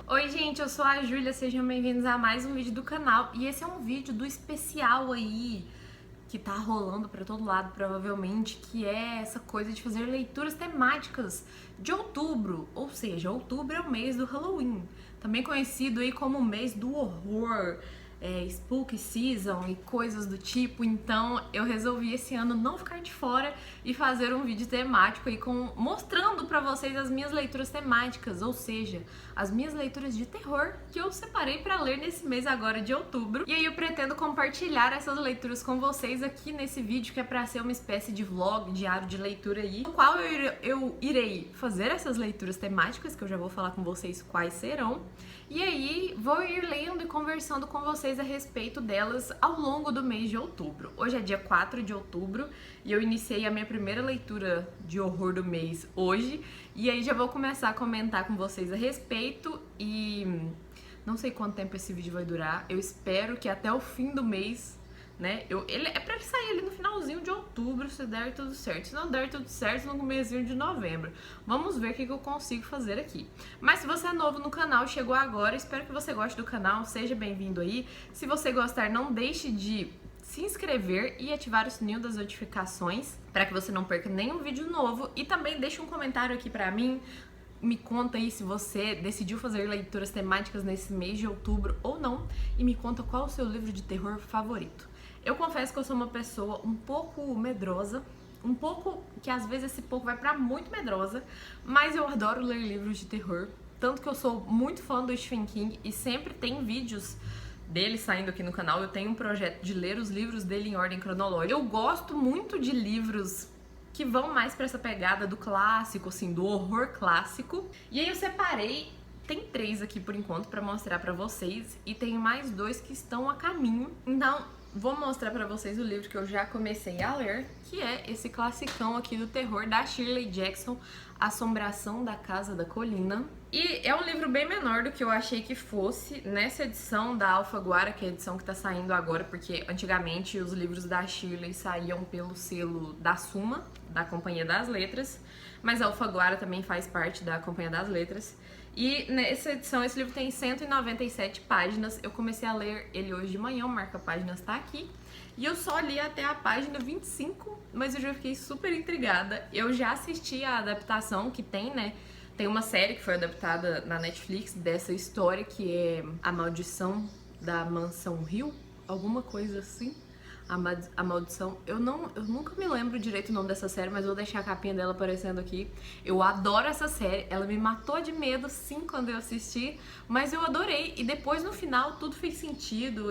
Oi gente, eu sou a Júlia, sejam bem-vindos a mais um vídeo do canal. E esse é um vídeo do especial aí, que tá rolando pra todo lado provavelmente, que é essa coisa de fazer leituras temáticas de outubro. Ou seja, outubro é o mês do Halloween, também conhecido aí como o mês do horror, Spooky Season e coisas do tipo. Então eu resolvi esse ano não ficar de fora e fazer um vídeo temático aí mostrando pra vocês as minhas leituras temáticas, ou seja, as minhas leituras de terror que eu separei pra ler nesse mês agora de outubro. E aí eu pretendo compartilhar essas leituras com vocês aqui nesse vídeo, que é pra ser uma espécie de vlog, diário de leitura aí, no qual eu irei fazer essas leituras temáticas, que eu já vou falar com vocês quais serão. E aí vou ir lendo e conversando com vocês a respeito delas ao longo do mês de outubro. Hoje é dia 4 de outubro e eu iniciei a minha primeira leitura de horror do mês hoje. E aí já vou começar a comentar com vocês a respeito e não sei quanto tempo esse vídeo vai durar. Eu espero que até o fim do mês, né? Ele é pra ele sair ali no finalzinho de outubro, se der tudo certo. Se não der tudo certo, no comecinho de novembro. Vamos ver o que eu consigo fazer aqui. Mas se você é novo no canal, chegou agora, espero que você goste do canal, seja bem-vindo aí. Se você gostar, não deixe de se inscrever e ativar o sininho das notificações para que você não perca nenhum vídeo novo. E também deixe um comentário aqui pra mim. Me conta aí se você decidiu fazer leituras temáticas nesse mês de outubro ou não. E me conta qual é o seu livro de terror favorito. Eu confesso que eu sou uma pessoa um pouco medrosa, um pouco, que às vezes esse pouco vai pra muito medrosa, mas eu adoro ler livros de terror, tanto que eu sou muito fã do Stephen King e sempre tem vídeos dele saindo aqui no canal. Eu tenho um projeto de ler os livros dele em ordem cronológica. Eu gosto muito de livros que vão mais pra essa pegada do clássico, assim, do horror clássico. E aí eu separei, tem 3 aqui por enquanto pra mostrar pra vocês e tem mais 2 que estão a caminho. Então vou mostrar pra vocês o livro que eu já comecei a ler, que é esse classicão aqui do terror da Shirley Jackson, Assombração da Casa da Colina. E é um livro bem menor do que eu achei que fosse nessa edição da Alfaguara, que é a edição que tá saindo agora, porque antigamente os livros da Shirley saíam pelo selo da Suma, da Companhia das Letras, mas a Alfaguara também faz parte da Companhia das Letras. E nessa edição, esse livro tem 197 páginas. Eu comecei a ler ele hoje de manhã, o marca-páginas tá aqui. E eu só li até a página 25, mas eu já fiquei super intrigada. Eu já assisti a adaptação que tem, né? Tem uma série que foi adaptada na Netflix dessa história, que é A Maldição da Mansão Hill, alguma coisa assim. A Maldição. Eu nunca me lembro direito o nome dessa série, mas vou deixar a capinha dela aparecendo aqui. Eu adoro essa série, ela me matou de medo sim quando eu assisti, mas eu adorei. E depois no final tudo fez sentido,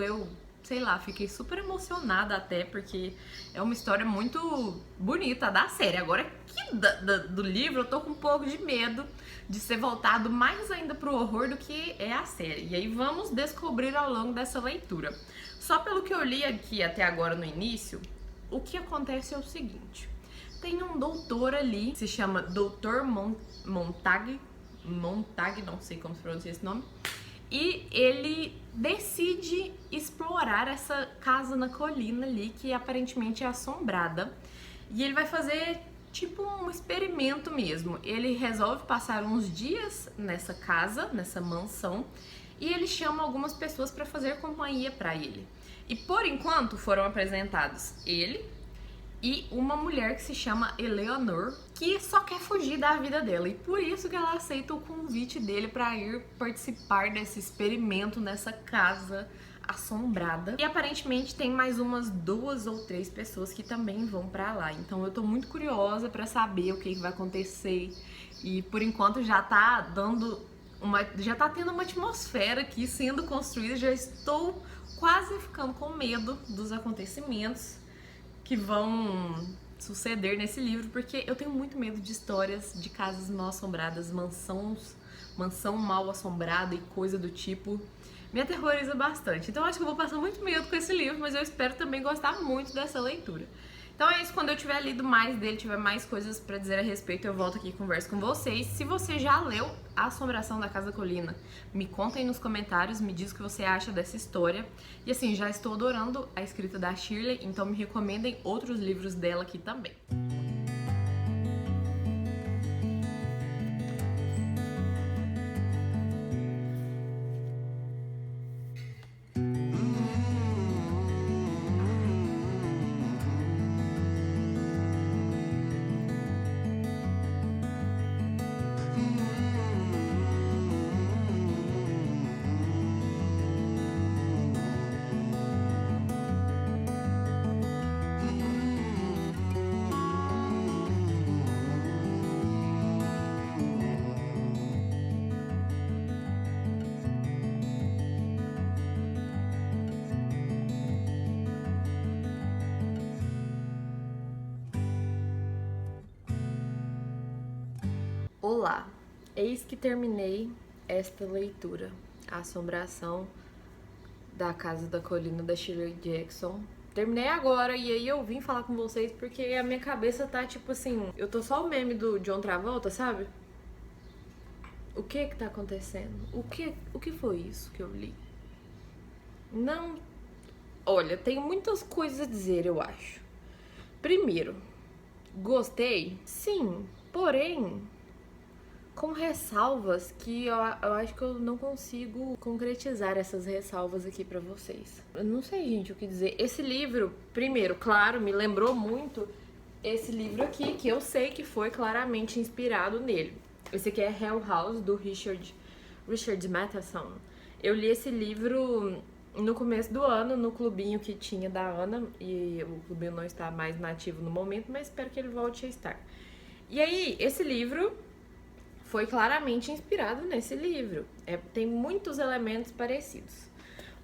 sei lá, fiquei super emocionada até, porque é uma história muito bonita da série. Agora aqui do livro eu tô com um pouco de medo de ser voltado mais ainda pro horror do que é a série. E aí vamos descobrir ao longo dessa leitura. Só pelo que eu li aqui até agora no início, o que acontece é o seguinte. Tem um doutor ali, se chama Dr. Montag, não sei como se pronuncia esse nome, e ele decide explorar essa casa na colina ali, que aparentemente é assombrada, e ele vai fazer tipo um experimento mesmo. Ele resolve passar uns dias nessa casa, nessa mansão, e ele chama algumas pessoas para fazer companhia para ele. E por enquanto foram apresentados ele e uma mulher que se chama Eleanor, que só quer fugir da vida dela, e por isso que ela aceita o convite dele para ir participar desse experimento nessa casa assombrada. E aparentemente tem mais umas 2 ou 3 pessoas que também vão pra lá. Então eu tô muito curiosa pra saber o que vai acontecer. E por enquanto já tá tendo uma atmosfera aqui sendo construída. Já estou quase ficando com medo dos acontecimentos que vão suceder nesse livro, porque eu tenho muito medo de histórias de casas mal assombradas, mansão mal assombrada e coisa do tipo. Me aterroriza bastante. Então acho que eu vou passar muito medo com esse livro, mas eu espero também gostar muito dessa leitura. Então é isso, quando eu tiver lido mais dele, tiver mais coisas pra dizer a respeito, eu volto aqui e converso com vocês. Se você já leu A Assombração da Casa da Colina, me conta aí nos comentários, me diz o que você acha dessa história. E assim, já estou adorando a escrita da Shirley, então me recomendem outros livros dela aqui também. Olá, eis que terminei esta leitura, A Assombração da Casa da Colina, da Shirley Jackson. Terminei agora e aí eu vim falar com vocês porque a minha cabeça tá tipo assim, eu tô só o meme do John Travolta, sabe? O que tá acontecendo? O que foi isso que eu li? Não, olha, tenho muitas coisas a dizer, eu acho. Primeiro, gostei? Sim, porém, com ressalvas que eu acho que eu não consigo concretizar essas ressalvas aqui pra vocês. Eu não sei, gente, o que dizer. Esse livro, primeiro, claro, me lembrou muito esse livro aqui, que eu sei que foi claramente inspirado nele. Esse aqui é Hell House, do Richard Matheson. Eu li esse livro no começo do ano, no clubinho que tinha da Ana, e o clubinho não está mais nativo no momento, mas espero que ele volte a estar. E aí, esse livro foi claramente inspirado nesse livro. Tem muitos elementos parecidos.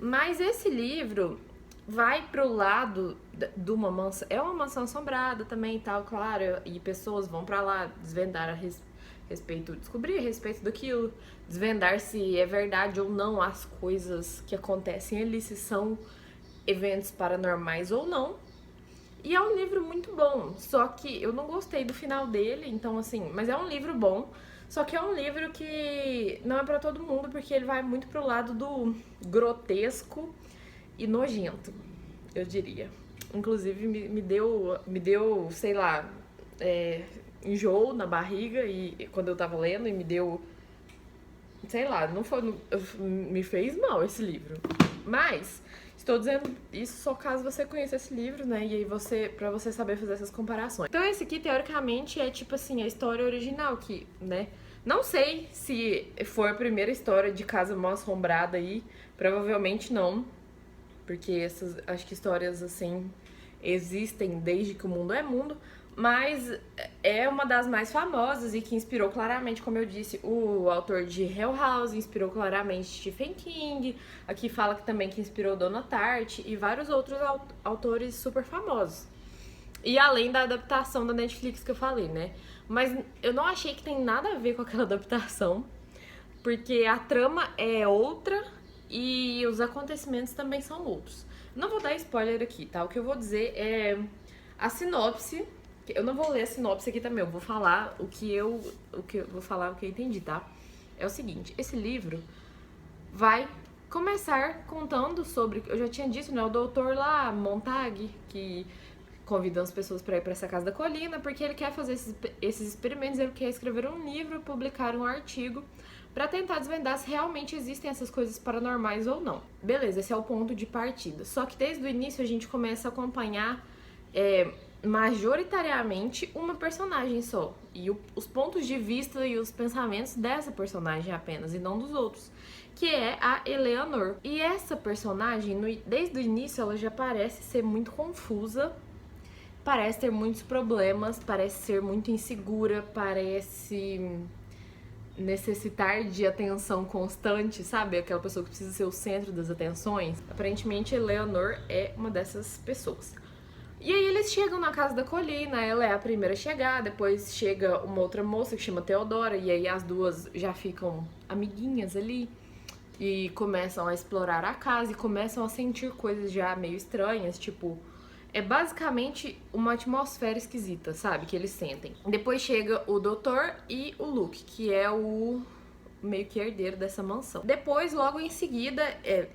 Mas esse livro vai pro lado de uma mansão. É uma mansão assombrada também e tal, claro. E pessoas vão pra lá desvendar descobrir a respeito daquilo, desvendar se é verdade ou não as coisas que acontecem ali, se são eventos paranormais ou não. E é um livro muito bom, só que eu não gostei do final dele, então assim, mas é um livro bom, só que é um livro que não é pra todo mundo, porque ele vai muito pro lado do grotesco e nojento, eu diria. Inclusive me deu, sei lá, enjoo na barriga e quando eu tava lendo e me deu, sei lá, não foi, me fez mal esse livro. Mas estou dizendo isso só caso você conheça esse livro, né? E aí pra você saber fazer essas comparações. Então esse aqui, teoricamente, é tipo assim, a história original que, né? Não sei se foi a primeira história de casa mal assombrada aí, provavelmente não. Porque essas, acho que histórias assim existem desde que o mundo é mundo, mas é uma das mais famosas e que inspirou claramente, como eu disse, o autor de Hell House, inspirou claramente Stephen King, aqui fala que também que inspirou Donna Tartt e vários outros autores super famosos. E além da adaptação da Netflix que eu falei, né? Mas eu não achei que tem nada a ver com aquela adaptação, porque a trama é outra e os acontecimentos também são outros. Não vou dar spoiler aqui, tá? O que eu vou dizer é a sinopse. Eu não vou ler a sinopse aqui também, eu vou falar o que eu entendi, tá? É o seguinte, esse livro vai começar contando sobre, eu já tinha dito, né, o doutor lá, Montag, que convida as pessoas para ir para essa casa da colina, porque ele quer fazer esses experimentos, ele quer escrever um livro, publicar um artigo para tentar desvendar se realmente existem essas coisas paranormais ou não. Beleza, esse é o ponto de partida. Só que desde o início a gente começa a acompanhar majoritariamente uma personagem só. E os pontos de vista e os pensamentos dessa personagem apenas, e não dos outros. Que é a Eleanor. E essa personagem, desde o início, ela já parece ser muito confusa. Parece ter muitos problemas, parece ser muito insegura, parece necessitar de atenção constante, sabe? Aquela pessoa que precisa ser o centro das atenções. Aparentemente, Eleanor é uma dessas pessoas. E aí eles chegam na casa da colina, ela é a primeira a chegar, depois chega uma outra moça que chama Theodora, e aí as duas já ficam amiguinhas ali e começam a explorar a casa e começam a sentir coisas já meio estranhas, tipo, é basicamente uma atmosfera esquisita, sabe? Que eles sentem. Depois chega o doutor e o Luke, que é o meio que herdeiro dessa mansão. Depois, logo em seguida,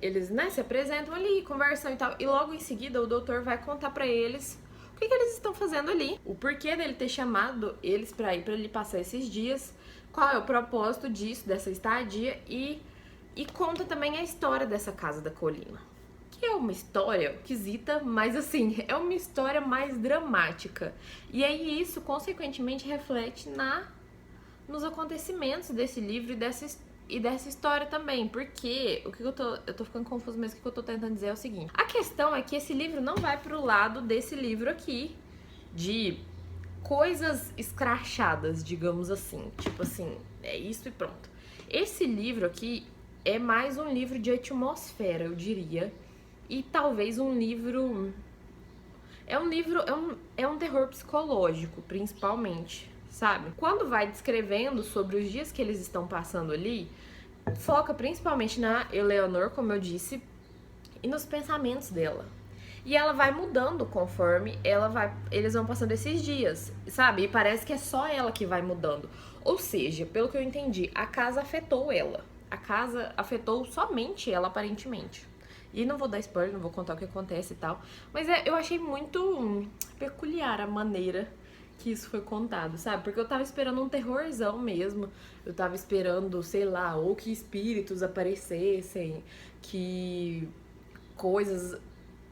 eles, né, se apresentam ali, conversam e tal. E logo em seguida, o doutor vai contar pra eles o que eles estão fazendo ali. O porquê dele ter chamado eles pra ir pra ele passar esses dias. Qual é o propósito disso, dessa estadia. E conta também a história dessa casa da colina. Que é uma história esquisita, mas assim, é uma história mais dramática. E aí isso, consequentemente, reflete nos acontecimentos desse livro e dessa história também. Porque, eu tô ficando confusa, mas o que eu tô tentando dizer é o seguinte. A questão é que esse livro não vai pro lado desse livro aqui, de coisas escrachadas, digamos assim. Tipo assim, é isso e pronto. Esse livro aqui é mais um livro de atmosfera, eu diria. E talvez um livro... É um terror psicológico, principalmente, sabe? Quando vai descrevendo sobre os dias que eles estão passando ali, foca principalmente na Eleanor, como eu disse, e nos pensamentos dela. E ela vai mudando conforme eles vão passando esses dias, sabe? E parece que é só ela que vai mudando. Ou seja, pelo que eu entendi, a casa afetou ela. A casa afetou somente ela, aparentemente. E não vou dar spoiler, não vou contar o que acontece e tal. Mas eu achei muito peculiar a maneira que isso foi contado, sabe? Porque eu tava esperando um terrorzão mesmo. Eu tava esperando, sei lá, ou que espíritos aparecessem, que coisas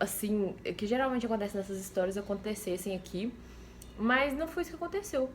assim, que geralmente acontecem nessas histórias, acontecessem aqui. Mas não foi isso que aconteceu,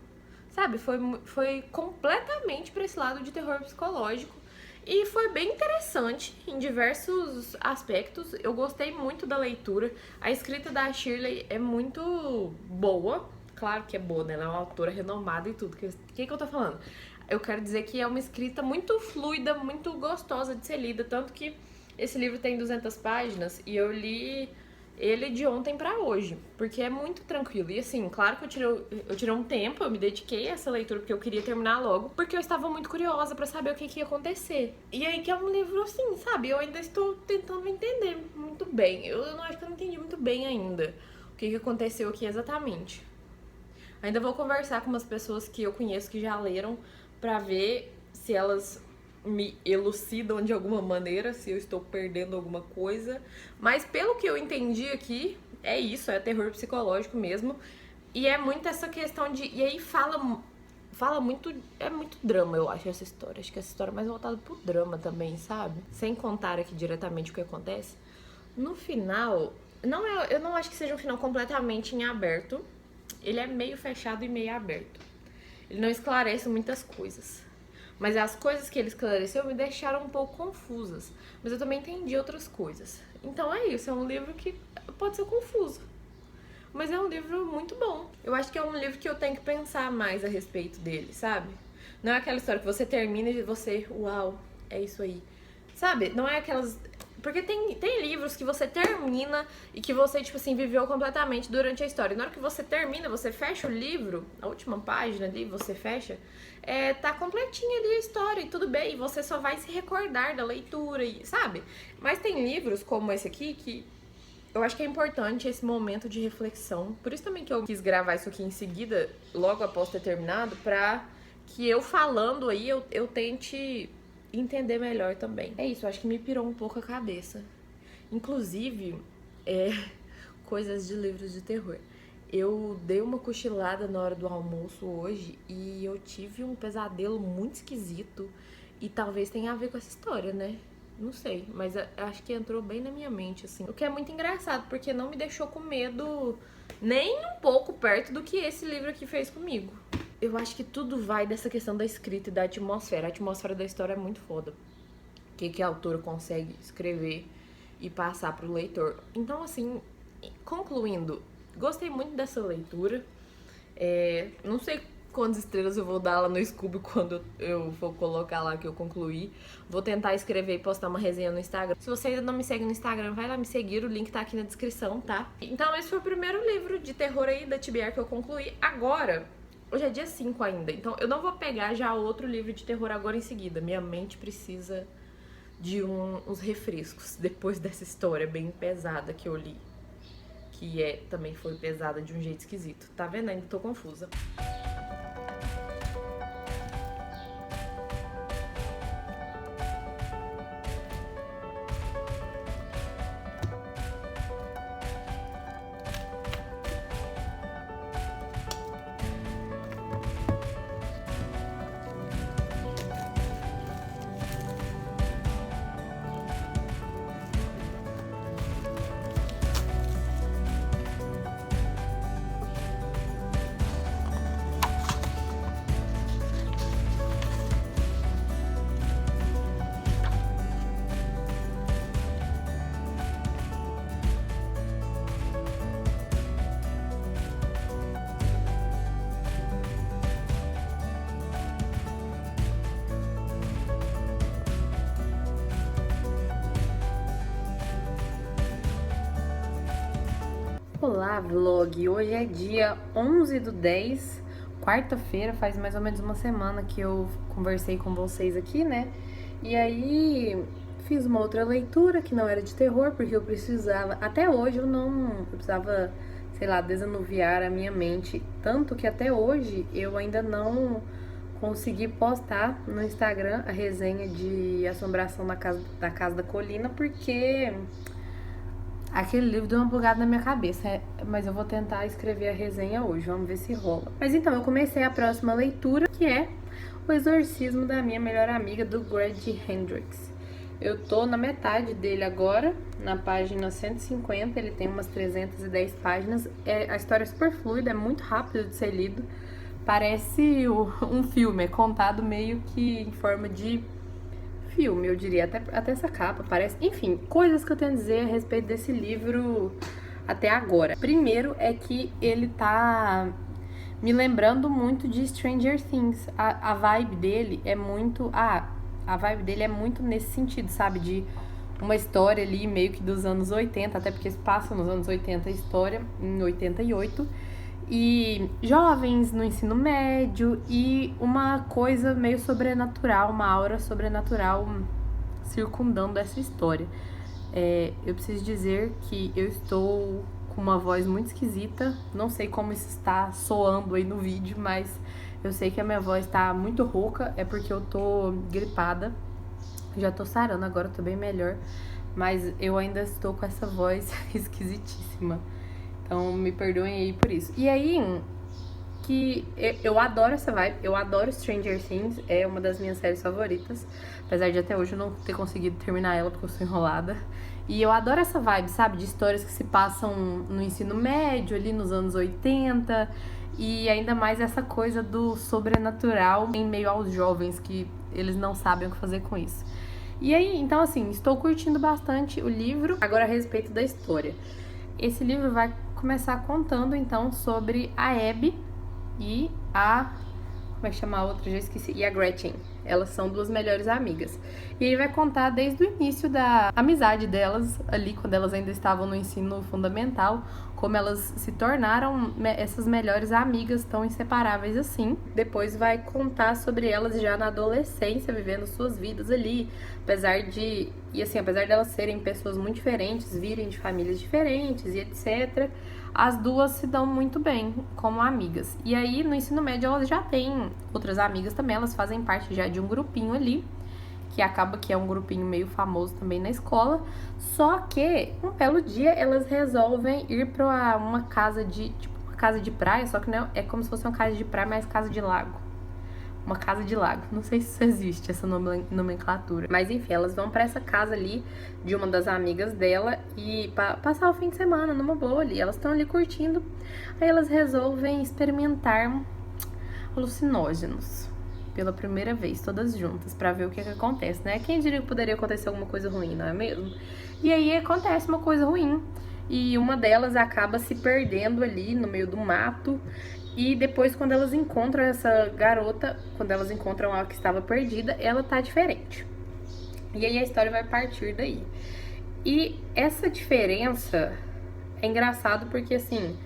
sabe? Foi completamente pra esse lado de terror psicológico. E foi bem interessante em diversos aspectos. Eu gostei muito da leitura. A escrita da Shirley é muito boa. Claro que é boa, né? Ela é uma autora renomada e tudo. O que eu tô falando? Eu quero dizer que é uma escrita muito fluida, muito gostosa de ser lida. Tanto que esse livro tem 200 páginas e eu li ele de ontem pra hoje, porque é muito tranquilo. E assim, claro que eu tirei um tempo, eu me dediquei a essa leitura porque eu queria terminar logo, porque eu estava muito curiosa pra saber o que ia acontecer. E aí que é um livro assim, sabe? Eu ainda estou tentando entender muito bem. Eu não acho que eu não entendi muito bem ainda o que aconteceu aqui exatamente. Ainda vou conversar com umas pessoas que eu conheço que já leram pra ver se elas me elucidam de alguma maneira, se eu estou perdendo alguma coisa. Mas pelo que eu entendi aqui, é isso, é terror psicológico mesmo. E é muito essa questão de... E aí fala muito... É muito drama, eu acho, essa história. Acho que essa história é mais voltada pro drama também, sabe? Sem contar aqui diretamente o que acontece. No final, eu não acho que seja um final completamente em aberto. Ele é meio fechado e meio aberto. Ele não esclarece muitas coisas. Mas as coisas que ele esclareceu me deixaram um pouco confusas. Mas eu também entendi outras coisas. Então é isso, é um livro que pode ser confuso. Mas é um livro muito bom. Eu acho que é um livro que eu tenho que pensar mais a respeito dele, sabe? Não é aquela história que você termina e você, uau, é isso aí. Sabe? Não é aquelas... Porque tem livros que você termina e que você, tipo assim, viveu completamente durante a história. E na hora que você termina, você fecha o livro, a última página ali, você fecha, tá completinha ali a história e tudo bem. E você só vai se recordar da leitura, sabe? Mas tem livros como esse aqui que eu acho que é importante esse momento de reflexão. Por isso também que eu quis gravar isso aqui em seguida, logo após ter terminado, pra que eu falando aí, eu tente entender melhor também. É isso, eu acho que me pirou um pouco a cabeça. Inclusive, coisas de livros de terror. Eu dei uma cochilada na hora do almoço hoje e eu tive um pesadelo muito esquisito. E talvez tenha a ver com essa história, né? Não sei, mas acho que entrou bem na minha mente, assim. O que é muito engraçado, porque não me deixou com medo nem um pouco perto do que esse livro aqui fez comigo. Eu acho que tudo vai dessa questão da escrita e da atmosfera. A atmosfera da história é muito foda. O que a autora consegue escrever e passar pro leitor. Então, assim, concluindo, gostei muito dessa leitura. Não sei quantas estrelas eu vou dar lá no Scooby quando eu for colocar lá que eu concluí. Vou tentar escrever e postar uma resenha no Instagram. Se você ainda não me segue no Instagram, vai lá me seguir, o link tá aqui na descrição, tá? Então esse foi o primeiro livro de terror aí da TBR que eu concluí. Agora, hoje é dia 5 ainda, então eu não vou pegar já outro livro de terror agora em seguida. Minha mente precisa de uns refrescos depois dessa história bem pesada que eu li. Que também foi pesada de um jeito esquisito. Tá vendo? Ainda tô confusa. Olá, vlog! Hoje é dia 11/10, quarta-feira, faz mais ou menos uma semana que eu conversei com vocês aqui, né? E aí fiz uma outra leitura que não era de terror, porque eu precisava, até hoje eu precisava, sei lá, desanuviar a minha mente, tanto que até hoje eu ainda não consegui postar no Instagram a resenha de Assombração da Casa da Colina, porque aquele livro deu uma bugada na minha cabeça, mas eu vou tentar escrever a resenha hoje, vamos ver se rola. Mas então, eu comecei a próxima leitura, que é O Exorcismo da Minha Melhor Amiga, do Greg Hendrix. Eu tô na metade dele agora, na página 150, ele tem umas 310 páginas. A história é super fluida, é muito rápido de ser lido. Parece um filme, é contado meio que em forma de filme, eu diria, até essa capa parece. Enfim, coisas que eu tenho a dizer a respeito desse livro até agora. Primeiro é que ele tá me lembrando muito de Stranger Things. A vibe dele é muito... a vibe dele é muito nesse sentido, sabe? De uma história ali meio que dos anos 80, até porque se passa nos anos 80 a história, em 88. E jovens no ensino médio e uma coisa meio sobrenatural, uma aura sobrenatural circundando essa história. Eu preciso dizer que eu estou com uma voz muito esquisita, não sei como isso está soando aí no vídeo, mas eu sei que a minha voz está muito rouca, é porque eu tô gripada, já tô sarando agora, tô bem melhor, mas eu ainda estou com essa voz esquisitíssima. Então, me perdoem aí por isso. E aí, que eu adoro essa vibe, eu adoro Stranger Things, é uma das minhas séries favoritas, apesar de até hoje eu não ter conseguido terminar ela porque eu sou enrolada. E eu adoro essa vibe, sabe, de histórias que se passam no ensino médio, ali nos anos 80, e ainda mais essa coisa do sobrenatural em meio aos jovens, que eles não sabem o que fazer com isso. E aí, então assim, estou curtindo bastante o livro. Agora a respeito da história. Esse livro vai começar contando, então, sobre a Abby e a... como é que chama a outra? Já esqueci. E a Gretchen. Elas são duas melhores amigas. E ele vai contar desde o início da amizade delas, ali, quando elas ainda estavam no ensino fundamental, como elas se tornaram essas melhores amigas tão inseparáveis assim. Depois vai contar sobre elas já na adolescência, vivendo suas vidas ali, apesar delas serem pessoas muito diferentes, virem de famílias diferentes e etc., as duas se dão muito bem como amigas. E aí, no ensino médio, elas já têm outras amigas também, elas fazem parte já de um grupinho ali, que acaba que é um grupinho meio famoso também na escola. Só que, um belo dia, elas resolvem ir pra uma casa uma casa de praia, só que não é como se fosse uma casa de praia, mas casa de lago. Uma casa de lago. Não sei se isso existe, essa nomenclatura. Mas enfim, elas vão pra essa casa ali de uma das amigas dela e passar o fim de semana numa boa ali. Elas estão ali curtindo. Aí elas resolvem experimentar alucinógenos pela primeira vez, todas juntas, pra ver o que acontece, né? Quem diria que poderia acontecer alguma coisa ruim, não é mesmo? E aí acontece uma coisa ruim. E uma delas acaba se perdendo ali no meio do mato. E depois, quando elas encontram essa garota, quando elas encontram a que estava perdida, ela tá diferente. E aí a história vai partir daí. E essa diferença é engraçado porque, assim,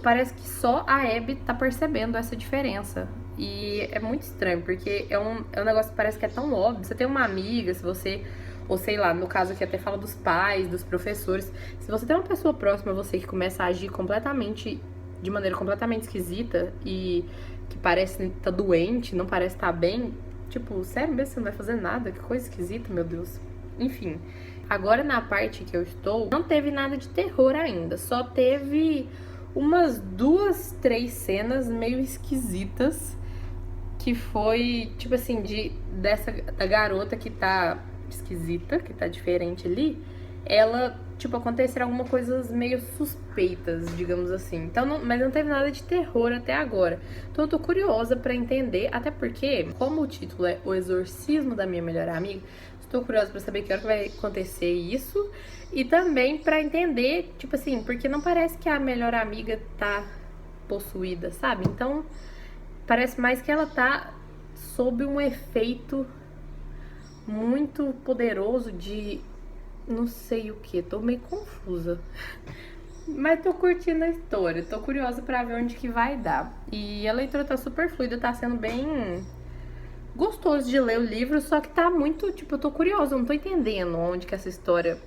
parece que só a Abby tá percebendo essa diferença. E é muito estranho, porque é um negócio que parece que é tão óbvio. Você tem uma amiga, se você... ou sei lá, no caso aqui até fala dos pais, dos professores. Se você tem uma pessoa próxima a você que começa a agir de maneira completamente esquisita e que parece estar doente, não parece estar bem, tipo, sério mesmo, você não vai fazer nada? Que coisa esquisita, meu Deus. Enfim, agora na parte que eu estou, não teve nada de terror ainda, só teve umas 2, 3 cenas meio esquisitas, que foi, tipo assim, da garota que tá esquisita, que tá diferente ali, ela, tipo, aconteceram algumas coisas meio suspeitas, digamos assim. Então, mas não teve nada de terror até agora. Então eu tô curiosa pra entender, até porque, como o título é O Exorcismo da Minha Melhor Amiga, estou curiosa pra saber que hora que vai acontecer isso. E também pra entender, tipo assim, porque não parece que a melhor amiga tá possuída, sabe? Então, parece mais que ela tá sob um efeito muito poderoso de... não sei o que, tô meio confusa. Mas tô curtindo a história, tô curiosa pra ver onde que vai dar. E a leitura tá super fluida, tá sendo bem gostoso de ler o livro, só que tá muito, tipo, eu tô curiosa, eu não tô entendendo onde que essa história...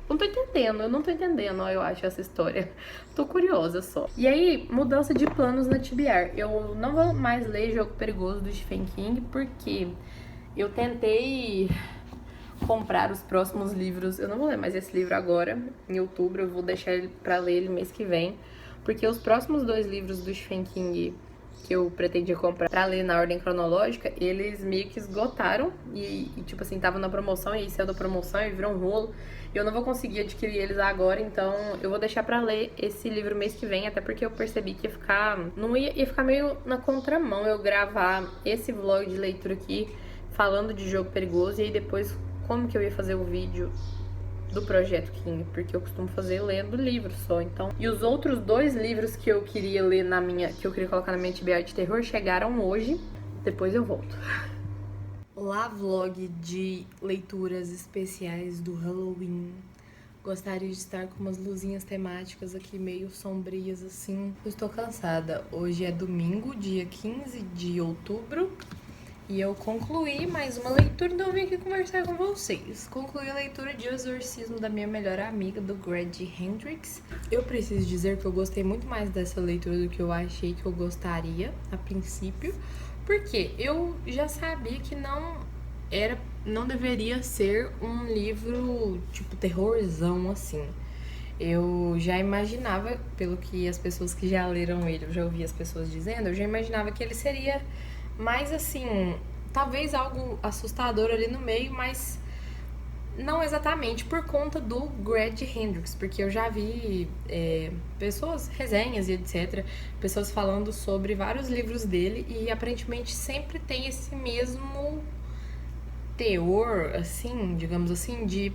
eu não tô entendendo, eu acho, essa história. Tô curiosa só. E aí, mudança de planos na TBR. Eu não vou mais ler Jogo Perigoso do Stephen King, porque eu tentei comprar os próximos livros. Eu não vou ler mais esse livro agora, em outubro, eu vou deixar ele pra ler ele mês que vem. Porque os próximos 2 livros do Stephen King que eu pretendia comprar pra ler na ordem cronológica, eles meio que esgotaram tipo assim, tava na promoção e aí saiu da promoção e virou um rolo. Eu não vou conseguir adquirir eles agora, então eu vou deixar pra ler esse livro mês que vem, até porque eu percebi que ia ficar meio na contramão eu gravar esse vlog de leitura aqui falando de Jogo Perigoso e aí depois como que eu ia fazer o vídeo do Projeto King, porque eu costumo fazer lendo livro só, então. E os outros 2 livros que eu queria ler que eu queria colocar na minha TBR de terror chegaram hoje. Depois eu volto. Olá, vlog de leituras especiais do Halloween. Gostaria de estar com umas luzinhas temáticas aqui meio sombrias assim. Eu estou cansada. Hoje é domingo, dia 15 de outubro. E eu concluí mais uma leitura, então eu vim aqui conversar com vocês. Concluí a leitura de O Exorcismo da Minha Melhor Amiga, do Grady Hendrix. Eu preciso dizer que eu gostei muito mais dessa leitura do que eu achei que eu gostaria, a princípio. Porque eu já sabia que não deveria ser um livro tipo terrorzão assim. Eu já imaginava, pelo que as pessoas que já leram ele, eu já ouvi as pessoas dizendo, eu já imaginava que ele seria mais assim, talvez algo assustador ali no meio, mas não exatamente por conta do Grady Hendrix, porque eu já vi pessoas, resenhas e etc, pessoas falando sobre vários livros dele e aparentemente sempre tem esse mesmo teor, assim, digamos assim, de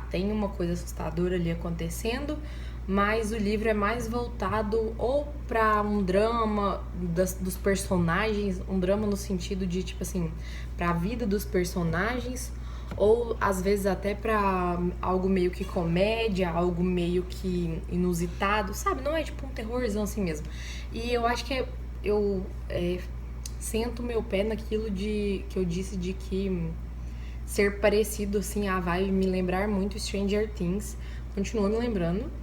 tem uma coisa assustadora ali acontecendo, mas o livro é mais voltado ou pra um drama dos personagens, um drama no sentido de, tipo assim, pra vida dos personagens, ou às vezes até pra algo meio que comédia, algo meio que inusitado, sabe? Não é tipo um terrorzão assim mesmo. E eu acho que eu sento meu pé naquilo que eu disse de que ser parecido, assim, a vibe me lembrar muito Stranger Things, continua me lembrando.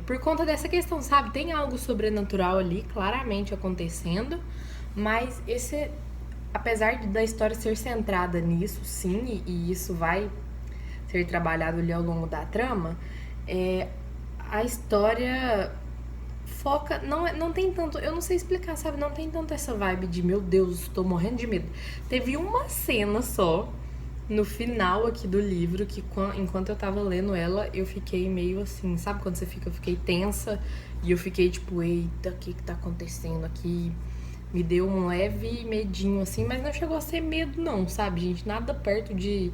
Por conta dessa questão, sabe? Tem algo sobrenatural ali, claramente acontecendo, mas apesar da história ser centrada nisso, sim, e isso vai ser trabalhado ali ao longo da trama, a história foca, não tem tanto, eu não sei explicar, sabe? Não tem tanto essa vibe de, meu Deus, tô morrendo de medo. Teve uma cena só, no final aqui do livro, que enquanto eu tava lendo ela, eu fiquei meio assim, sabe quando você fica, eu fiquei tensa e eu fiquei tipo, eita, o que tá acontecendo aqui? Me deu um leve medinho assim, mas não chegou a ser medo não, sabe, gente? Nada perto de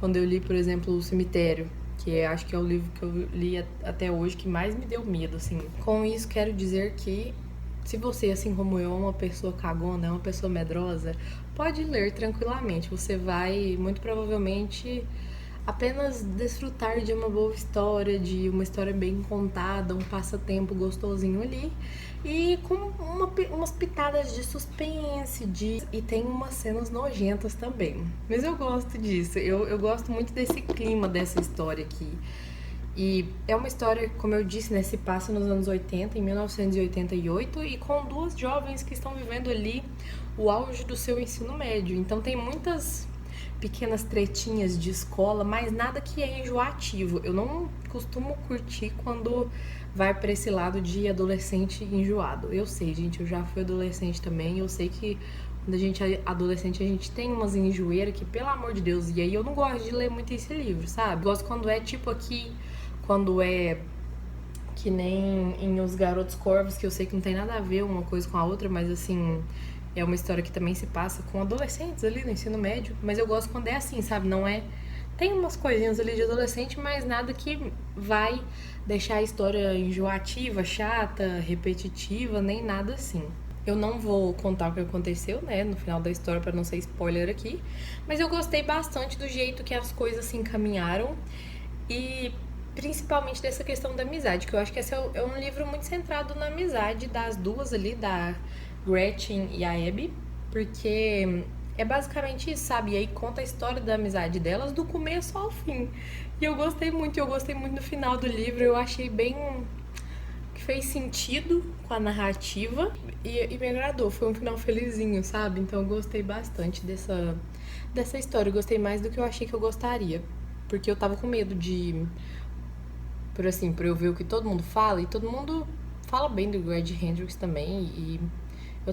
quando eu li, por exemplo, O Cemitério, que acho que é o livro que eu li até hoje que mais me deu medo, assim. Com isso, quero dizer que se você, assim como eu, é uma pessoa cagona, é uma pessoa medrosa, pode ler tranquilamente. Você vai, muito provavelmente, apenas desfrutar de uma boa história, de uma história bem contada, um passatempo gostosinho ali. E com umas pitadas de suspense, e tem umas cenas nojentas também. Mas eu gosto disso, eu gosto muito desse clima dessa história aqui. E é uma história, como eu disse, né, se passa nos anos 80, em 1988, e com 2 jovens que estão vivendo ali o auge do seu ensino médio. Então tem muitas pequenas tretinhas de escola, mas nada que é enjoativo. Eu não costumo curtir quando vai pra esse lado de adolescente enjoado. Eu sei, gente, eu já fui adolescente também, eu sei que quando a gente é adolescente, a gente tem umas enjoeiras que, pelo amor de Deus, e aí eu não gosto de ler muito esse livro, sabe? Gosto quando é tipo aqui, quando é que nem em Os Garotos Corvos, que eu sei que não tem nada a ver uma coisa com a outra, mas assim, é uma história que também se passa com adolescentes ali no ensino médio, mas eu gosto quando é assim, sabe? Não é... Tem umas coisinhas ali de adolescente, mas nada que vai deixar a história enjoativa, chata, repetitiva, nem nada assim. Eu não vou contar o que aconteceu, né, no final da história pra não ser spoiler aqui, mas eu gostei bastante do jeito que as coisas se encaminharam e principalmente dessa questão da amizade, que eu acho que esse é um livro muito centrado na amizade das duas ali, da Gretchen e a Abby, porque é basicamente isso, sabe? E aí conta a história da amizade delas do começo ao fim. E eu gostei muito no final do livro, eu achei bem que fez sentido com a narrativa e me agradou, foi um final felizinho, sabe? Então eu gostei bastante dessa história, eu gostei mais do que eu achei que eu gostaria, porque eu tava com medo de, por eu ver o que todo mundo fala, e todo mundo fala bem do Greg Hendrix também, e eu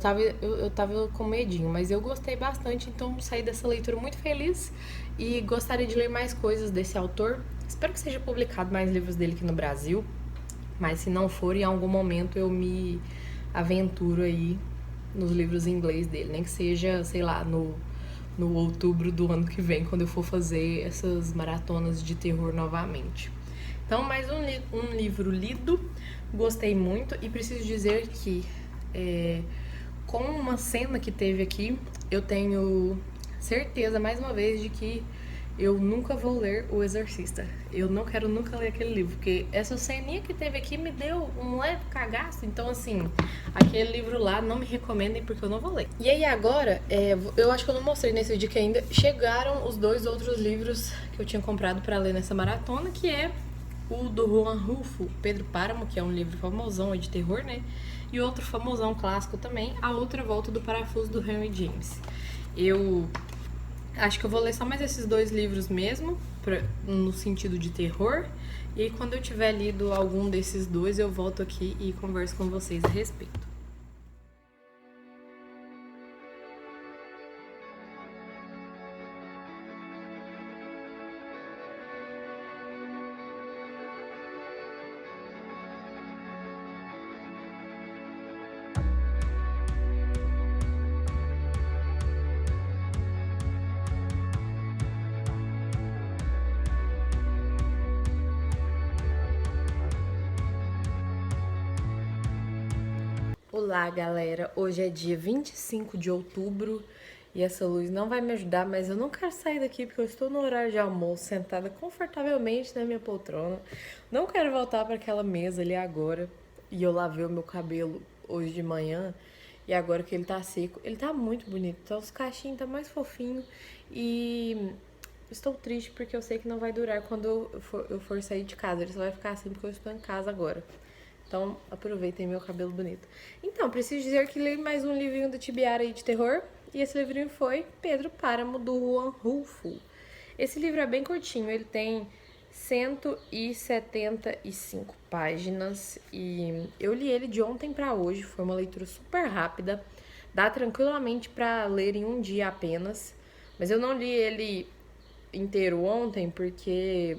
tava com medinho, mas eu gostei bastante, então saí dessa leitura muito feliz e gostaria de ler mais coisas desse autor. Espero que seja publicado mais livros dele aqui no Brasil, mas se não for, em algum momento eu me aventuro aí nos livros em inglês dele, nem que seja, sei lá, no outubro do ano que vem, quando eu for fazer essas maratonas de terror novamente. Então, mais um livro lido, gostei muito, e preciso dizer que com uma cena que teve aqui, eu tenho certeza, mais uma vez, de que eu nunca vou ler O Exorcista. Eu não quero nunca ler aquele livro, porque essa ceninha que teve aqui me deu um leve cagaço. Então, assim, aquele livro lá, não me recomendem, porque eu não vou ler. E aí agora, eu acho que eu não mostrei nesse vídeo aqui ainda, chegaram os 2 outros livros que eu tinha comprado pra ler nessa maratona, que é o do Juan Rulfo, Pedro Páramo, que é um livro famosão de terror, né? E outro famosão clássico também, A Outra Volta do Parafuso, do Henry James. Eu acho que eu vou ler só mais esses 2 livros mesmo, no sentido de terror. E aí, quando eu tiver lido algum desses 2, eu volto aqui e converso com vocês a respeito. Olá, galera! Hoje é dia 25 de outubro e essa luz não vai me ajudar, mas eu não quero sair daqui porque eu estou no horário de almoço, sentada confortavelmente na minha poltrona. Não quero voltar para aquela mesa ali agora. E eu lavei o meu cabelo hoje de manhã e agora que ele tá seco, ele tá muito bonito. Então os cachinhos tá mais fofinho e estou triste porque eu sei que não vai durar quando eu for sair de casa. Ele só vai ficar assim porque eu estou em casa agora. Então, aproveitem meu cabelo bonito. Então, preciso dizer que li mais um livrinho da Tibiara aí de terror. E esse livrinho foi Pedro Páramo, do Juan Rulfo. Esse livro é bem curtinho, ele tem 175 páginas. E eu li ele de ontem pra hoje, foi uma leitura super rápida. Dá tranquilamente pra ler em um dia apenas. Mas eu não li ele inteiro ontem, porque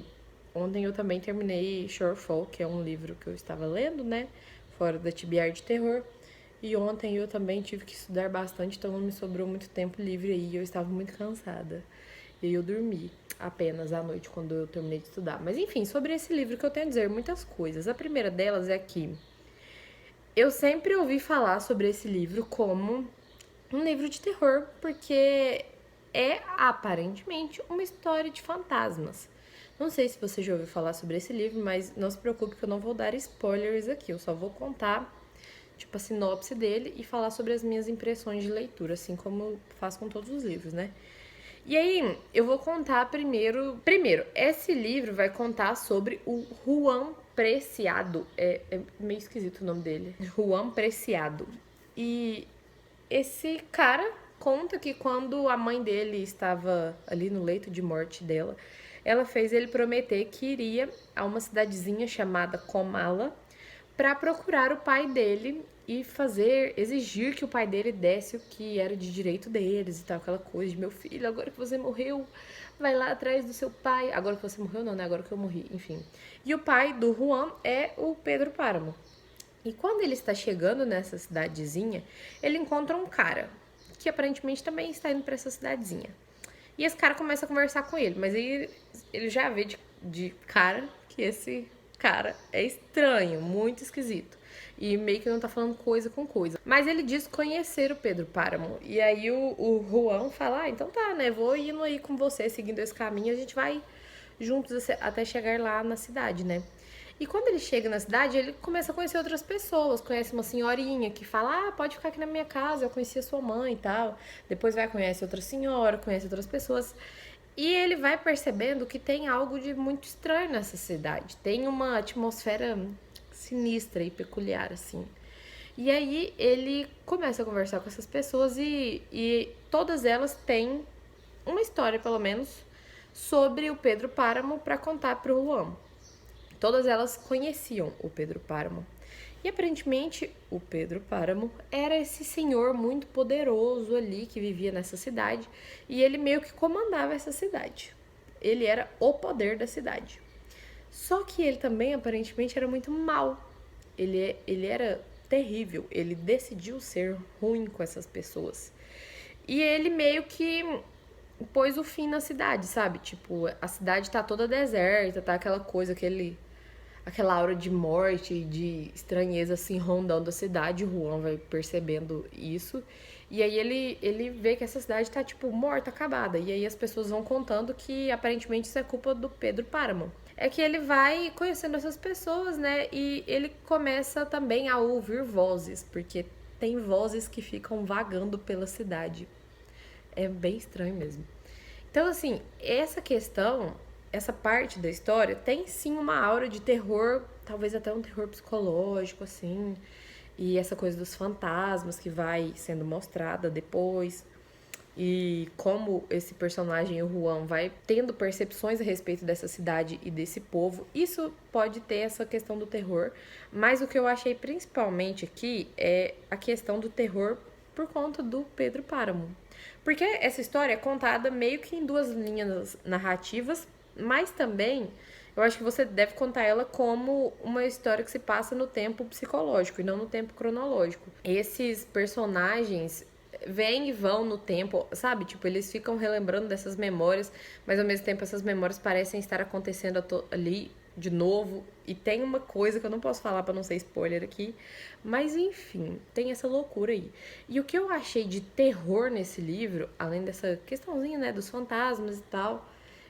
ontem eu também terminei Shorefall, que é um livro que eu estava lendo, né? Fora da Tibiara de terror. E ontem eu também tive que estudar bastante, então não me sobrou muito tempo livre aí. Eu estava muito cansada. E eu dormi apenas à noite quando eu terminei de estudar. Mas enfim, sobre esse livro que eu tenho a dizer muitas coisas. A primeira delas é que eu sempre ouvi falar sobre esse livro como um livro de terror, porque é aparentemente uma história de fantasmas. Não sei se você já ouviu falar sobre esse livro, mas não se preocupe que eu não vou dar spoilers aqui. Eu só vou contar, tipo, a sinopse dele e falar sobre as minhas impressões de leitura, assim como eu faço com todos os livros, né? E aí, eu vou contar primeiro, esse livro vai contar sobre o Juan Preciado. É meio esquisito o nome dele. Juan Preciado. E esse cara conta que quando a mãe dele estava ali no leito de morte dela, ela fez ele prometer que iria a uma cidadezinha chamada Comala para procurar o pai dele e exigir que o pai dele desse o que era de direito deles e tal, aquela coisa de: meu filho, agora que você morreu, vai lá atrás do seu pai. Agora que você morreu, não, né? Agora que eu morri, enfim. E o pai do Juan é o Pedro Páramo. E quando ele está chegando nessa cidadezinha, ele encontra um cara que aparentemente também está indo para essa cidadezinha. E esse cara começa a conversar com ele, mas aí ele já vê de cara que esse cara é estranho, muito esquisito. E meio que não tá falando coisa com coisa. Mas ele diz conhecer o Pedro Páramo. E aí o Juan fala: então tá, né, vou indo aí com você, seguindo esse caminho, a gente vai juntos até chegar lá na cidade, né? E quando ele chega na cidade, ele começa a conhecer outras pessoas. Conhece uma senhorinha que fala, pode ficar aqui na minha casa, eu conheci a sua mãe e tal. Depois vai, conhece outra senhora, conhece outras pessoas. E ele vai percebendo que tem algo de muito estranho nessa cidade. Tem uma atmosfera sinistra e peculiar, assim. E aí ele começa a conversar com essas pessoas e todas elas têm uma história, pelo menos, sobre o Pedro Páramo para contar pro Juan. Todas elas conheciam o Pedro Páramo. E aparentemente o Pedro Páramo era esse senhor muito poderoso ali que vivia nessa cidade e ele meio que comandava essa cidade. Ele era o poder da cidade. Só que ele também aparentemente era muito mau. Ele era terrível. Ele decidiu ser ruim com essas pessoas. E ele meio que pôs o fim na cidade, sabe? Tipo, a cidade tá toda deserta, tá aquela coisa, aquela aura de morte e de estranheza assim rondando a cidade. O Juan vai percebendo isso. E aí ele vê que essa cidade tá tipo morta, acabada. E aí as pessoas vão contando que aparentemente isso é culpa do Pedro Páramo. É que ele vai conhecendo essas pessoas, né? E ele começa também a ouvir vozes, porque tem vozes que ficam vagando pela cidade. É bem estranho mesmo. Então, assim, essa parte da história tem sim uma aura de terror, talvez até um terror psicológico, assim, e essa coisa dos fantasmas que vai sendo mostrada depois, e como esse personagem, o Juan, vai tendo percepções a respeito dessa cidade e desse povo. Isso pode ter essa questão do terror, mas o que eu achei principalmente aqui é a questão do terror por conta do Pedro Páramo. Porque essa história é contada meio que em duas linhas narrativas, mas também eu acho que você deve contar ela como uma história que se passa no tempo psicológico e não no tempo cronológico. Esses personagens vêm e vão no tempo, sabe? Tipo, eles ficam relembrando dessas memórias, mas ao mesmo tempo essas memórias parecem estar acontecendo ali de novo. E tem uma coisa que eu não posso falar pra não ser spoiler aqui, mas enfim, tem essa loucura aí. E o que eu achei de terror nesse livro, além dessa questãozinha, né, dos fantasmas e tal,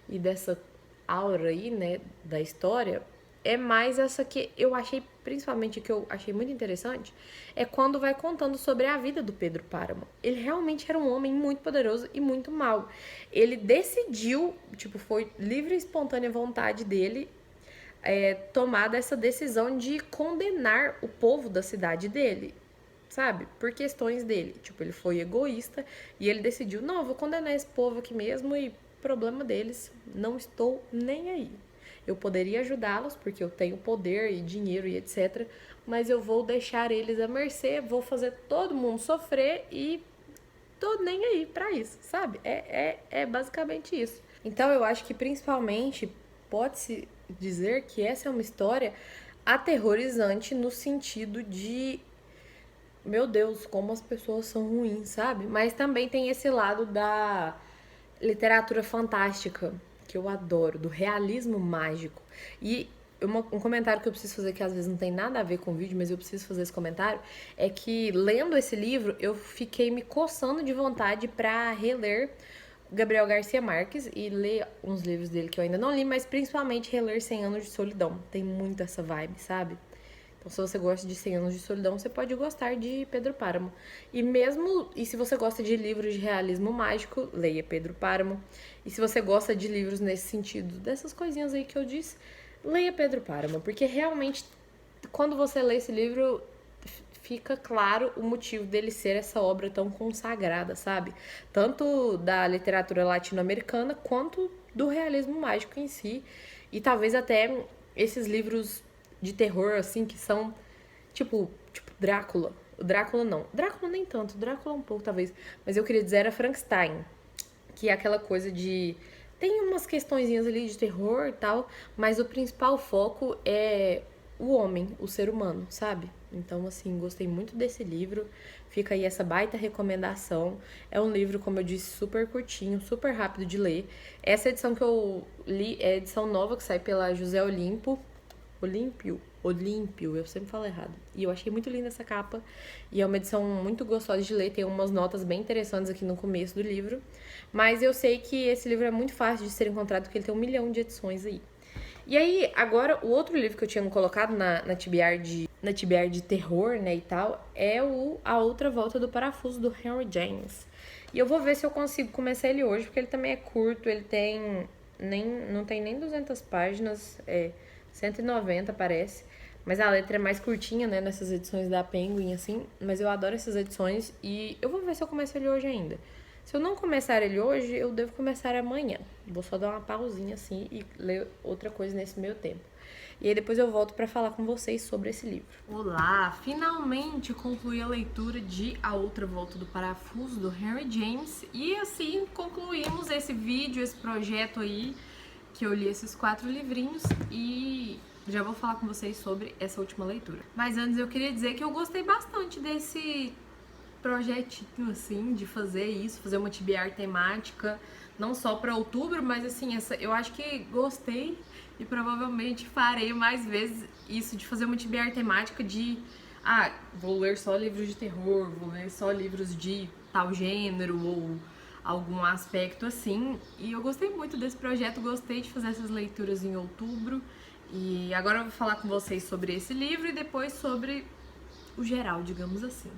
e dessa aura aí, né, da história, é mais essa que eu achei, principalmente que eu achei muito interessante, é quando vai contando sobre a vida do Pedro Páramo. Ele realmente era um homem muito poderoso e muito mau. Ele decidiu, tipo, foi livre e espontânea vontade dele tomar essa decisão de condenar o povo da cidade dele, sabe? Por questões dele. Tipo, ele foi egoísta e ele decidiu, não, eu vou condenar esse povo aqui mesmo e problema deles, não estou nem aí. Eu poderia ajudá-los porque eu tenho poder e dinheiro e etc, mas eu vou deixar eles à mercê, vou fazer todo mundo sofrer e tô nem aí pra isso, sabe? É basicamente isso. Então eu acho que principalmente pode-se dizer que essa é uma história aterrorizante no sentido de, meu Deus, como as pessoas são ruins, sabe? Mas também tem esse lado da literatura fantástica, que eu adoro, do realismo mágico. E um comentário que eu preciso fazer, que às vezes não tem nada a ver com o vídeo, mas eu preciso fazer esse comentário, é que lendo esse livro, eu fiquei me coçando de vontade pra reler Gabriel Garcia Marques e ler uns livros dele que eu ainda não li, mas principalmente reler 100 Anos de Solidão. Tem muito essa vibe, sabe? Então, se você gosta de 100 Anos de Solidão, você pode gostar de Pedro Páramo. E se você gosta de livros de realismo mágico, leia Pedro Páramo. E se você gosta de livros nesse sentido, dessas coisinhas aí que eu disse, leia Pedro Páramo. Porque realmente, quando você lê esse livro, fica claro o motivo dele ser essa obra tão consagrada, sabe? Tanto da literatura latino-americana, quanto do realismo mágico em si. E talvez até esses livros de terror, assim, que são tipo Drácula. O Drácula não. Drácula nem tanto. Drácula um pouco, talvez. Mas eu queria dizer era Frankenstein. Que é aquela coisa de... Tem umas questõezinhas ali de terror e tal, mas o principal foco é o homem, o ser humano, sabe? Então, assim, gostei muito desse livro. Fica aí essa baita recomendação. É um livro, como eu disse, super curtinho, super rápido de ler. Essa edição que eu li é a edição nova que sai pela José Olímpio. Olímpio, eu sempre falo errado. E eu achei muito linda essa capa. E é uma edição muito gostosa de ler, tem umas notas bem interessantes aqui no começo do livro. Mas eu sei que esse livro é muito fácil de ser encontrado, porque ele tem 1 milhão de edições aí. E aí, agora, o outro livro que eu tinha colocado na TBR de terror, né, e tal, é A Outra Volta do Parafuso, do Henry James. E eu vou ver se eu consigo começar ele hoje, porque ele também é curto, ele tem não tem nem 200 páginas, 190 parece. Mas a letra é mais curtinha, né, nessas edições da Penguin, assim. Mas eu adoro essas edições e eu vou ver se eu começo ele hoje ainda. Se eu não começar ele hoje, eu devo começar amanhã. Vou só dar uma pausinha assim e ler outra coisa nesse meio tempo. E aí depois eu volto pra falar com vocês sobre esse livro. Olá! Finalmente concluí a leitura de A Outra Volta do Parafuso, do Henry James. E assim concluímos esse vídeo, esse projeto aí, que eu li esses 4 livrinhos e já vou falar com vocês sobre essa última leitura. Mas antes eu queria dizer que eu gostei bastante desse projetinho, assim, de fazer isso, fazer uma TBR temática, não só para outubro, mas assim, eu acho que gostei e provavelmente farei mais vezes isso, de fazer uma TBR temática de, vou ler só livros de terror, vou ler só livros de tal gênero ou algum aspecto assim. E eu gostei muito desse projeto, gostei de fazer essas leituras em outubro. E agora eu vou falar com vocês sobre esse livro e depois sobre o geral, digamos assim.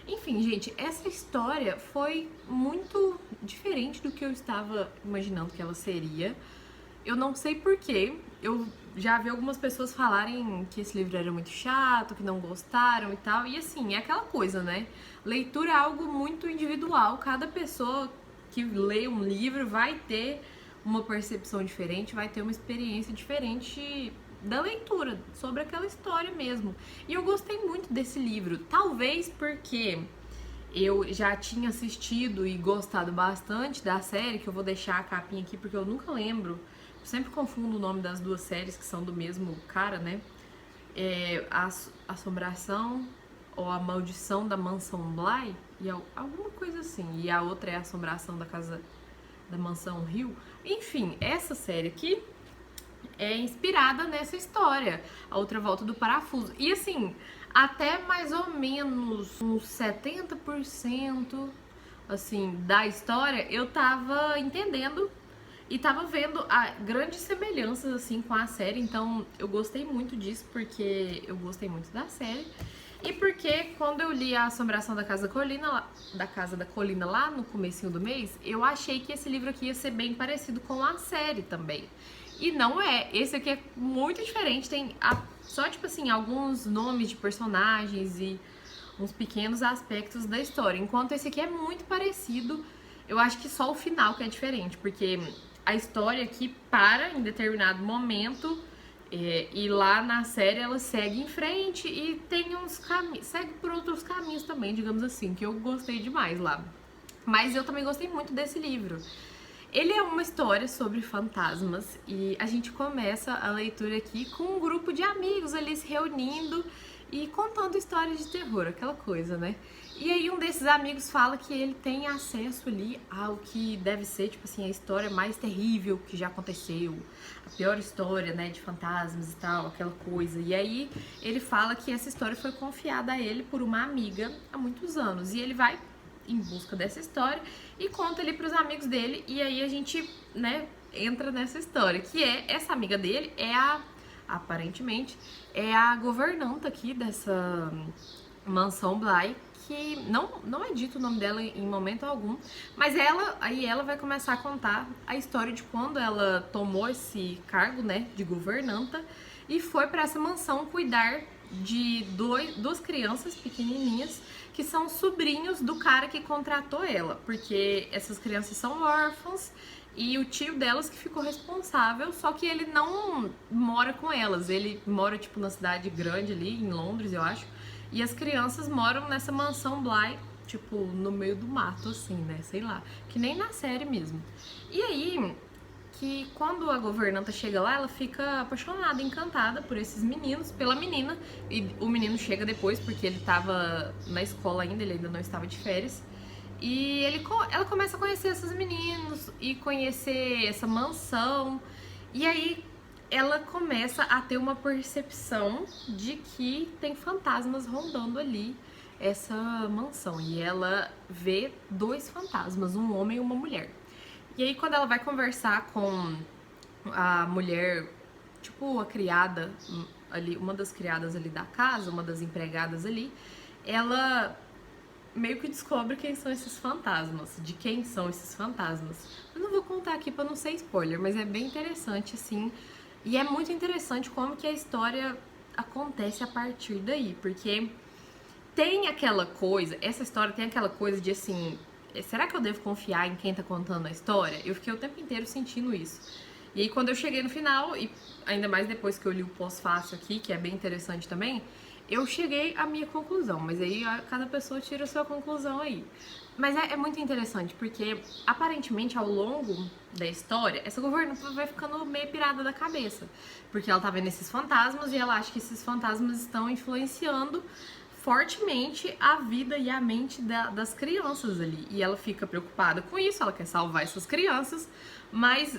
Enfim, gente, essa história foi muito diferente do que eu estava imaginando que ela seria. Eu não sei porquê, eu já vi algumas pessoas falarem que esse livro era muito chato, que não gostaram e tal. E assim, é aquela coisa, né? Leitura é algo muito individual, cada pessoa que lê um livro vai ter uma percepção diferente, vai ter uma experiência diferente da leitura, sobre aquela história mesmo. E eu gostei muito desse livro, talvez porque eu já tinha assistido e gostado bastante da série, que eu vou deixar a capinha aqui porque eu nunca lembro, eu sempre confundo o nome das duas séries que são do mesmo cara, né? A Assombração ou A Maldição da Mansão Bly, e alguma coisa assim, e a outra é A Assombração da Casa da Mansão Hill. Enfim, essa série aqui é inspirada nessa história, A Outra Volta do Parafuso. E assim, até mais ou menos uns 70% assim, da história eu tava entendendo e tava vendo grandes semelhanças assim com a série. Então eu gostei muito disso, porque eu gostei muito da série. E porque quando eu li A Assombração da Casa da Colina lá no comecinho do mês, eu achei que esse livro aqui ia ser bem parecido com a série também. E não é, esse aqui é muito diferente, tem só tipo assim, alguns nomes de personagens e uns pequenos aspectos da história. Enquanto esse aqui é muito parecido, eu acho que só o final que é diferente, porque a história aqui para em determinado momento e lá na série ela segue em frente e tem uns caminhos, segue por outros caminhos também, digamos assim, que eu gostei demais lá. Mas eu também gostei muito desse livro. Ele é uma história sobre fantasmas e a gente começa a leitura aqui com um grupo de amigos ali se reunindo e contando histórias de terror, aquela coisa, né? E aí um desses amigos fala que ele tem acesso ali ao que deve ser, tipo assim, a história mais terrível que já aconteceu, a pior história, né, de fantasmas e tal, aquela coisa. E aí ele fala que essa história foi confiada a ele por uma amiga há muitos anos e ele vai em busca dessa história e conta ali pros amigos dele. E aí a gente, né, entra nessa história, que essa amiga dele aparentemente é a governanta aqui dessa mansão Bly, que não é dito o nome dela em momento algum, mas ela vai começar a contar a história de quando ela tomou esse cargo, né, de governanta e foi para essa mansão cuidar de duas crianças pequenininhas que são sobrinhos do cara que contratou ela, porque essas crianças são órfãos e o tio delas que ficou responsável, só que ele não mora com elas, ele mora tipo na cidade grande ali, em Londres, eu acho, e as crianças moram nessa mansão Bly, tipo, no meio do mato, assim, né, sei lá, que nem na série mesmo. E aí, que quando a governanta chega lá, ela fica apaixonada, encantada por esses meninos, pela menina, e o menino chega depois, porque ele tava na escola ainda, ele ainda não estava de férias, e ela começa a conhecer esses meninos e conhecer essa mansão, e aí ela começa a ter uma percepção de que tem fantasmas rondando ali essa mansão. E ela vê 2 fantasmas, um homem e uma mulher. E aí quando ela vai conversar com a mulher, tipo a criada ali, uma das criadas ali da casa, uma das empregadas ali, ela meio que descobre quem são esses fantasmas, de quem são esses fantasmas. Eu não vou contar aqui pra não ser spoiler, mas é bem interessante, assim. E é muito interessante como que a história acontece a partir daí, porque tem aquela coisa, essa história tem aquela coisa de assim, será que eu devo confiar em quem tá contando a história? Eu fiquei o tempo inteiro sentindo isso. E aí quando eu cheguei no final, e ainda mais depois que eu li o pós-fácil aqui, que é bem interessante também, eu cheguei à minha conclusão, mas aí cada pessoa tira a sua conclusão aí. Mas é muito interessante, porque aparentemente ao longo da história, essa governanta vai ficando meio pirada da cabeça. Porque ela tá vendo esses fantasmas e ela acha que esses fantasmas estão influenciando fortemente a vida e a mente das crianças ali. E ela fica preocupada com isso, ela quer salvar essas crianças, mas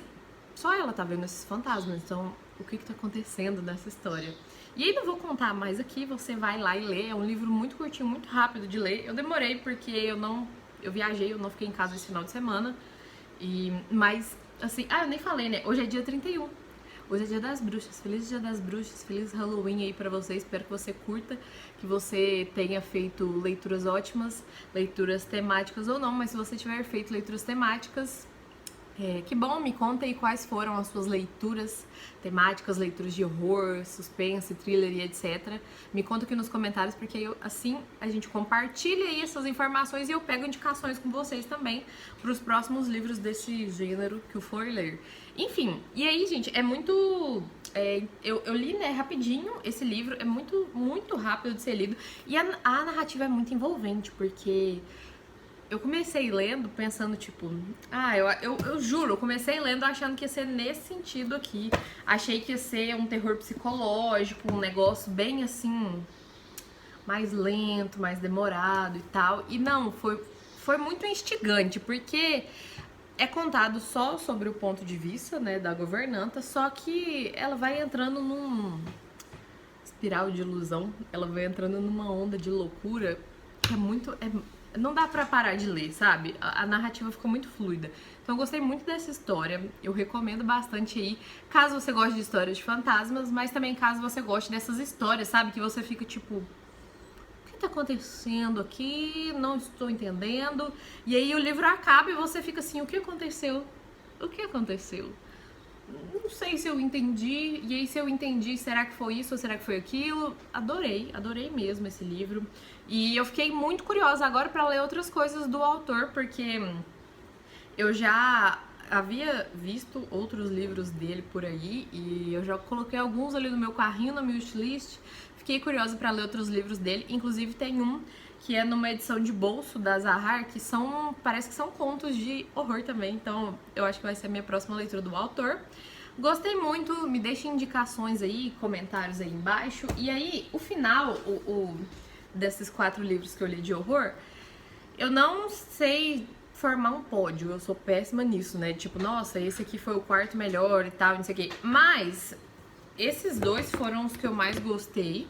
só ela tá vendo esses fantasmas, então o que tá acontecendo nessa história? E aí não vou contar mais aqui, você vai lá e lê, é um livro muito curtinho, muito rápido de ler. Eu demorei porque eu viajei, eu não fiquei em casa esse final de semana, mas assim, eu nem falei, né, hoje é dia 31. Hoje é dia das bruxas, feliz dia das bruxas, feliz Halloween aí pra você, espero que você curta, que você tenha feito leituras ótimas, leituras temáticas ou não, mas se você tiver feito leituras temáticas, que bom, me conta aí quais foram as suas leituras temáticas, leituras de horror, suspense, thriller e etc. Me conta aqui nos comentários, porque assim a gente compartilha aí essas informações e eu pego indicações com vocês também para os próximos livros desse gênero que eu for ler. Enfim, e aí, gente, é muito... eu li, né, rapidinho esse livro, é muito, muito rápido de ser lido e a narrativa é muito envolvente, porque... Eu comecei lendo pensando, tipo... eu juro, eu comecei lendo achando que ia ser nesse sentido aqui. Achei que ia ser um terror psicológico, um negócio bem assim... mais lento, mais demorado e tal. E não, foi muito instigante, porque é contado só sobre o ponto de vista, né, da governanta, só que ela vai entrando num espiral de ilusão, ela vai entrando numa onda de loucura que é muito... não dá pra parar de ler, sabe? A narrativa ficou muito fluida. Então eu gostei muito dessa história, eu recomendo bastante aí, caso você goste de histórias de fantasmas, mas também caso você goste dessas histórias, sabe? Que você fica tipo, o que tá acontecendo aqui? Não estou entendendo. E aí o livro acaba e você fica assim, o que aconteceu? O que aconteceu? Não sei se eu entendi, e aí se eu entendi, será que foi isso ou será que foi aquilo? Adorei mesmo esse livro. E eu fiquei muito curiosa agora pra ler outras coisas do autor, porque eu já havia visto outros livros dele por aí e eu já coloquei alguns ali no meu carrinho, na minha wishlist. Fiquei curiosa pra ler outros livros dele, inclusive tem um que é numa edição de bolso da Zahar, que parece que são contos de horror também, então eu acho que vai ser a minha próxima leitura do autor. Gostei muito, me deixe indicações aí, comentários aí embaixo. E aí, o final, desses 4 livros que eu li de horror, eu não sei formar um pódio, eu sou péssima nisso, né? Tipo, nossa, esse aqui foi o 4º melhor e tal, não sei o quê. Mas, esses 2 foram os que eu mais gostei.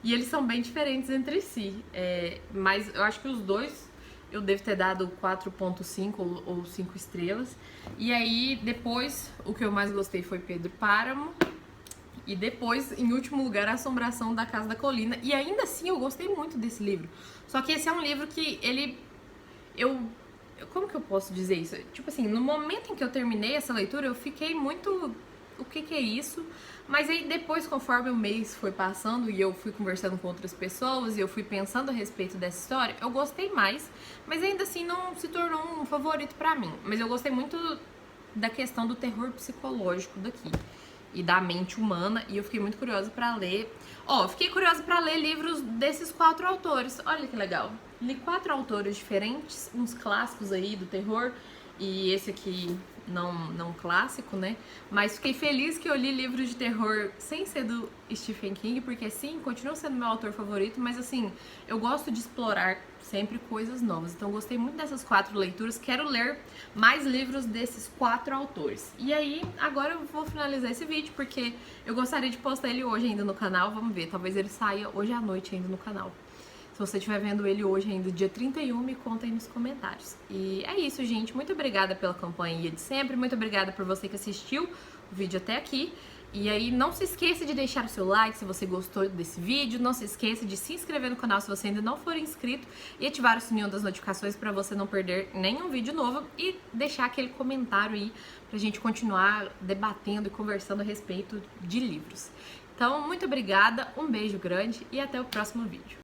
E eles são bem diferentes entre si, mas eu acho que os 2 eu devo ter dado 4.5 ou 5 estrelas. E aí, depois, o que eu mais gostei foi Pedro Páramo. E depois, em último lugar, A Assombração da Casa da Colina. E ainda assim, eu gostei muito desse livro. Só que esse é um livro que como que eu posso dizer isso? Tipo assim, no momento em que eu terminei essa leitura, eu fiquei muito... O que é isso? Mas aí depois, conforme o mês foi passando e eu fui conversando com outras pessoas e eu fui pensando a respeito dessa história, eu gostei mais, mas ainda assim não se tornou um favorito pra mim. Mas eu gostei muito da questão do terror psicológico daqui e da mente humana, e eu fiquei muito curiosa pra ler. Fiquei curiosa pra ler livros desses 4 autores. Olha que legal. Li 4 autores diferentes, uns clássicos aí do terror. e esse aqui não clássico, né? Mas fiquei feliz que eu li livros de terror sem ser do Stephen King, porque sim, continua sendo meu autor favorito, mas assim, eu gosto de explorar sempre coisas novas. Então gostei muito dessas 4 leituras, quero ler mais livros desses 4 autores. E aí, agora eu vou finalizar esse vídeo, porque eu gostaria de postar ele hoje ainda no canal, vamos ver, talvez ele saia hoje à noite ainda no canal. Se você estiver vendo ele hoje ainda, dia 31, me conta aí nos comentários. E é isso, gente. Muito obrigada pela companhia de sempre. Muito obrigada por você que assistiu o vídeo até aqui. E aí, não se esqueça de deixar o seu like se você gostou desse vídeo. Não se esqueça de se inscrever no canal se você ainda não for inscrito. E ativar o sininho das notificações para você não perder nenhum vídeo novo. E deixar aquele comentário aí pra gente continuar debatendo e conversando a respeito de livros. Então, muito obrigada, um beijo grande e até o próximo vídeo.